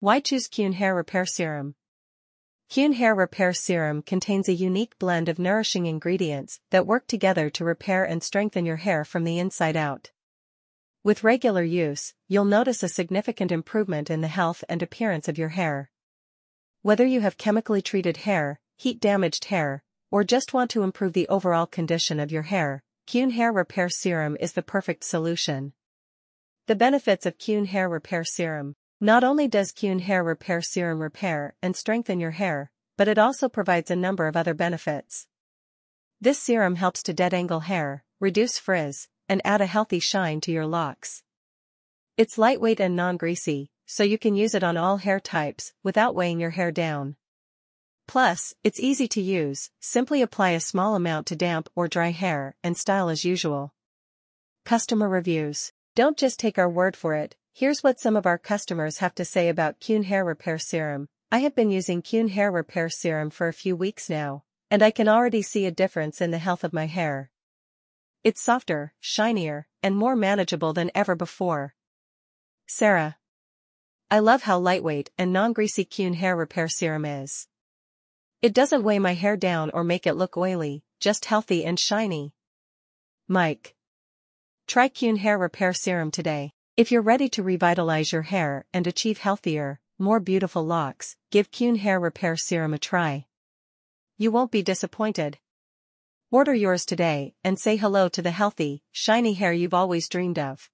Why choose Keune Hair Repair Serum? Keune Hair Repair Serum contains a unique blend of nourishing ingredients that work together to repair and strengthen your hair from the inside out. With regular use, you'll notice a significant improvement in the health and appearance of your hair. Whether you have chemically treated hair, heat-damaged hair, or just want to improve the overall condition of your hair, Keune Hair Repair Serum is the perfect solution. The benefits of Keune Hair Repair Serum. Not only does Keune Hair Repair Serum repair and strengthen your hair, but it also provides a number of other benefits. This serum helps to detangle hair, reduce frizz, and add a healthy shine to your locks. It's lightweight and non-greasy, so you can use it on all hair types without weighing your hair down. Plus, it's easy to use, simply apply a small amount to damp or dry hair and style as usual. Customer reviews. Don't just take our word for it. Here's what some of our customers have to say about Keune Hair Repair Serum. I have been using Keune Hair Repair Serum for a few weeks now, and I can already see a difference in the health of my hair. It's softer, shinier, and more manageable than ever before. Sarah. I love how lightweight and non-greasy Keune Hair Repair Serum is. It doesn't weigh my hair down or make it look oily, just healthy and shiny. Mike. Try Keune Hair Repair Serum today. If you're ready to revitalize your hair and achieve healthier, more beautiful locks, give Keune Hair Repair Serum a try. You won't be disappointed. Order yours today and say hello to the healthy, shiny hair you've always dreamed of.